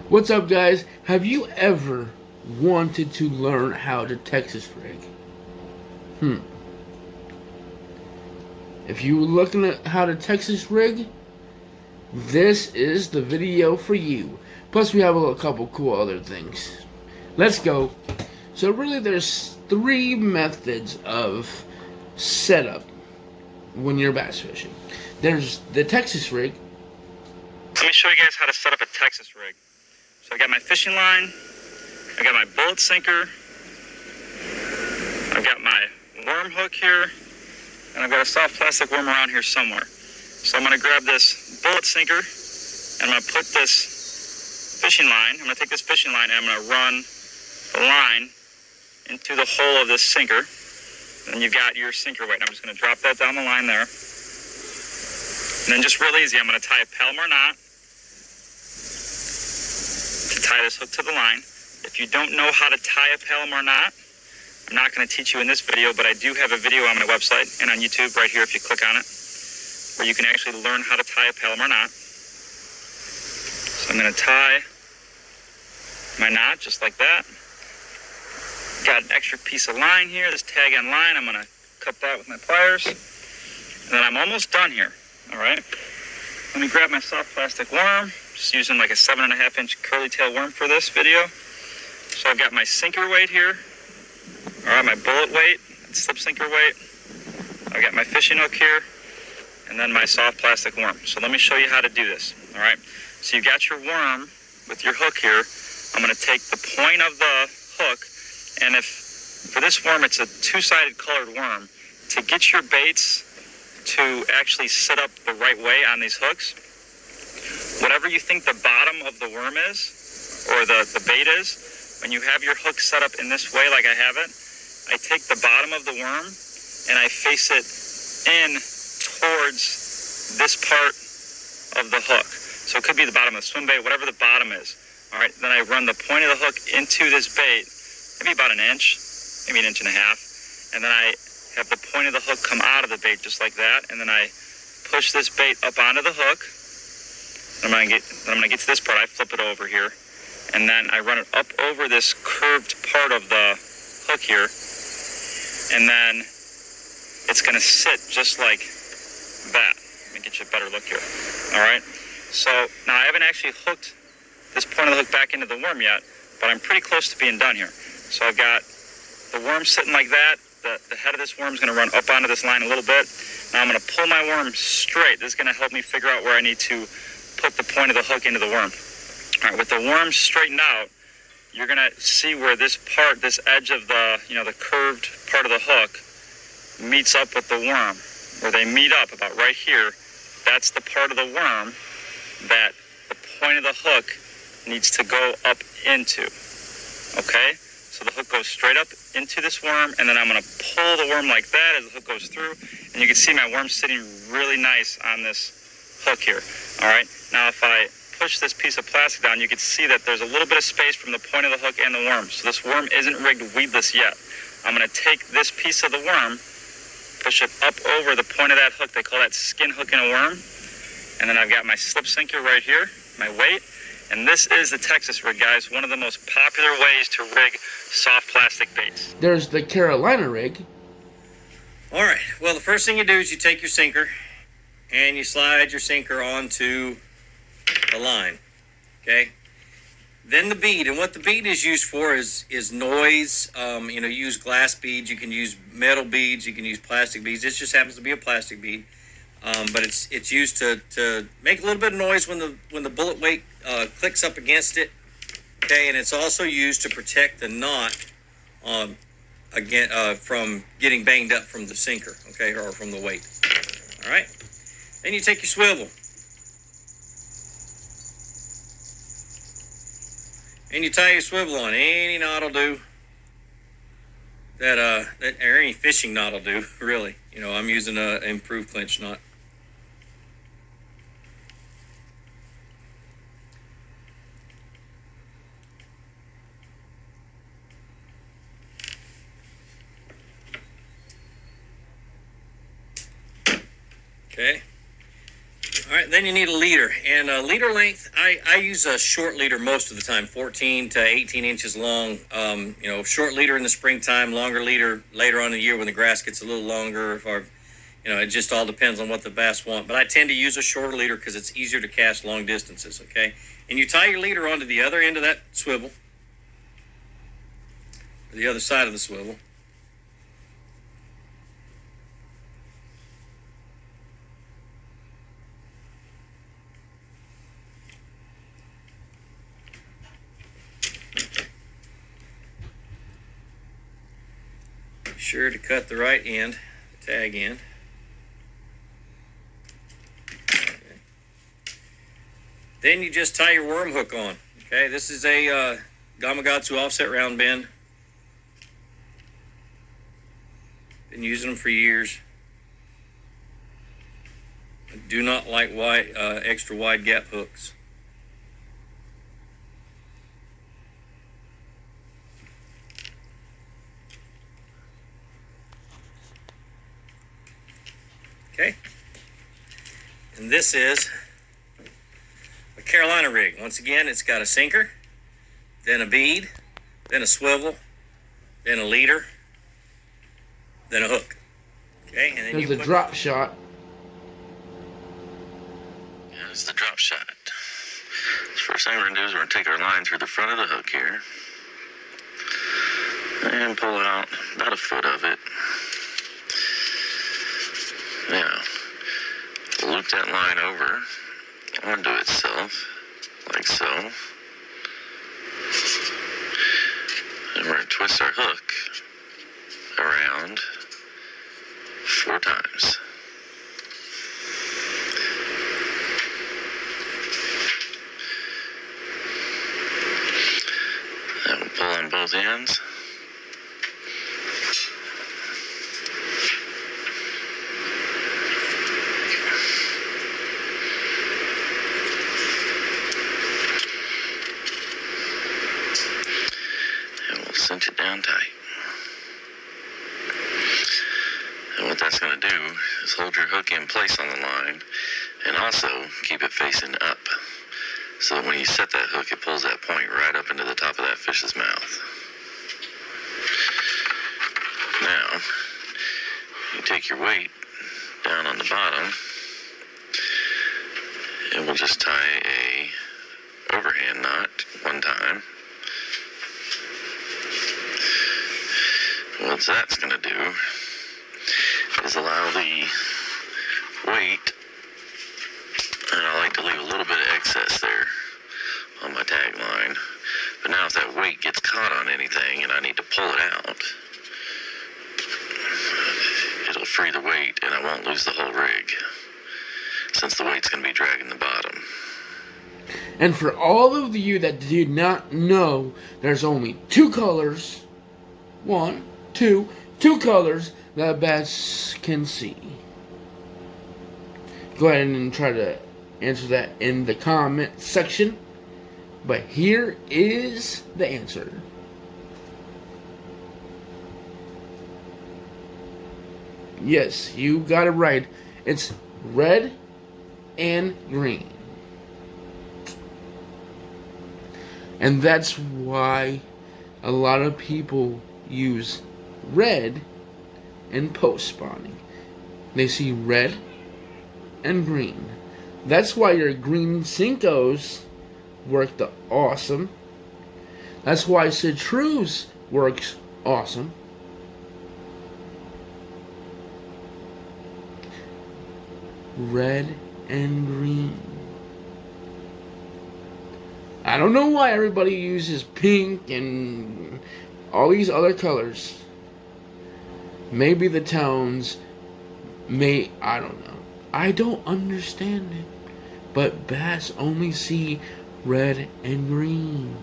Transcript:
What's up, guys? Have you ever wanted to learn how to Texas rig? Hmm. If you were looking at how to Texas rig, this is the video for you. Plus, we have a couple cool other things. Let's go. So, really, there's three methods of setup when you're bass fishing. There's the Texas rig. Let me show you guys how to set up a Texas rig. So I got my fishing line, I got my bullet sinker, I've got my worm hook here, and I've got a soft plastic worm around here somewhere. So I'm going to grab this bullet sinker, and I'm going to put this fishing line, I'm going to take this fishing line and I'm going to run the line into the hole of this sinker. And then you've got your sinker weight. I'm just going to drop that down the line there. And then just real easy, I'm going to tie a Palomar knot to tie this hook to the line. If you don't know how to tie a Palomar knot, I'm not going to teach you in this video, but I do have a video on my website and on YouTube right here if you click on it, where you can actually learn how to tie a Palomar knot. So I'm going to tie my knot just like that. Got an extra piece of line here, this tag on line. I'm going to cut that with my pliers. And then I'm almost done here. All right. Let me grab my soft plastic worm. Just using like a 7.5 inch curly tail worm for this video. So I've got my sinker weight here. All right, my bullet weight, slip sinker weight. I've got my fishing hook here, and then my soft plastic worm. So let me show you how to do this. All right. So you've got your worm with your hook here. I'm going to take the point of the hook, and if for this worm it's a two-sided colored worm, to get your baits to actually sit up the right way on these hooks, whatever you think the bottom of the worm is, or the bait is, when you have your hook set up in this way like I have it, I take the bottom of the worm and I face it in towards this part of the hook. So it could be the bottom of the swim bait, whatever the bottom is. All right, then I run the point of the hook into this bait, maybe about an inch, maybe an inch and a half, and then I have the point of the hook come out of the bait just like that, and then I push this bait up onto the hook. I'm gonna get to this part. I flip it over here, and then I run it up over this curved part of the hook here, and then it's gonna sit just like that. Let me get you a better look here. All right. So now I haven't actually hooked this point of the hook back into the worm yet, but I'm pretty close to being done here. So I've got the worm sitting like that. The head of this worm is going to run up onto this line a little bit. Now I'm going to pull my worm straight. This is going to help me figure out where I need to put the point of the hook into the worm. All right, with the worm straightened out, you're going to see where this part, this edge of the, the curved part of the hook meets up with the worm. Where they meet up about right here, that's the part of the worm that the point of the hook needs to go up into. Okay? So the hook goes straight up into this worm, and then I'm going to pull the worm like that as the hook goes through, and you can see my worm sitting really nice on this hook here. All right? Now if I push this piece of plastic down, you can see that there's a little bit of space from the point of the hook and the worm. So this worm isn't rigged weedless yet. I'm going to take this piece of the worm, push it up over the point of that hook. They call that skin hook in a worm. And then I've got my slip sinker right here, my weight. And this is the Texas rig, guys. One of the most popular ways to rig soft plastic baits. There's the Carolina rig. All right. Well, the first thing you do is you take your sinker and you slide your sinker onto the line. Okay. Then the bead, and what the bead is used for is noise. You use glass beads. You can use metal beads. You can use plastic beads. This just happens to be a plastic bead. But it's used to make a little bit of noise when the bullet weight clicks up against it. Okay, and it's also used to protect the knot from getting banged up from the sinker. Okay, or from the weight. All right. Then you take your swivel and you tie your swivel on. Any knot will do. That or any fishing knot will do. Really, I'm using a improved clinch knot. Okay. All right, then you need a leader. And a leader length, I use a short leader most of the time, 14 to 18 inches long. Short leader in the springtime, longer leader later on in the year when the grass gets a little longer. Or, it just all depends on what the bass want. But I tend to use a shorter leader because it's easier to cast long distances, okay? And you tie your leader onto the other end of that swivel, or the other side of the swivel. Sure to cut the right end, the tag end. Okay. Then you just tie your worm hook on. Okay, this is a Gamakatsu offset round bend. Been using them for years. I do not like extra wide gap hooks. Okay, and this is a Carolina rig. Once again, it's got a sinker, then a bead, then a swivel, then a leader, then a hook. Okay, and then there's the drop shot. Yeah, it's the drop shot. First thing we're going to do is we're going to take our line through the front of the hook here and pull out about a foot of it. Now, loop that line over onto itself, like so. And we're going to twist our hook around 4 times. And we'll pull on both ends. Cinch it down tight. And what that's going to do is hold your hook in place on the line and also keep it facing up so that when you set that hook, it pulls that point right up into the top of that fish's mouth. Now, you take your weight down on the bottom and we'll just tie a overhand knot one time. What that's going to do is allow the weight, and I like to leave a little bit of excess there on my tag line, but now if that weight gets caught on anything and I need to pull it out, it'll free the weight and I won't lose the whole rig, since the weight's going to be dragging the bottom. And for all of you that did not know, there's only 2 colors. 2 colors that bass can see. Go ahead and try to answer that in the comment section. But here is the answer. Yes, you got it right. It's red and green. And that's why a lot of people use red in post spawning. They see red and green. That's why your green Cincos worked awesome. That's why Citrus works awesome. Red and green. I don't know why everybody uses pink and all these other colors. Maybe the towns I don't know. I don't understand it. But bass only see red and green.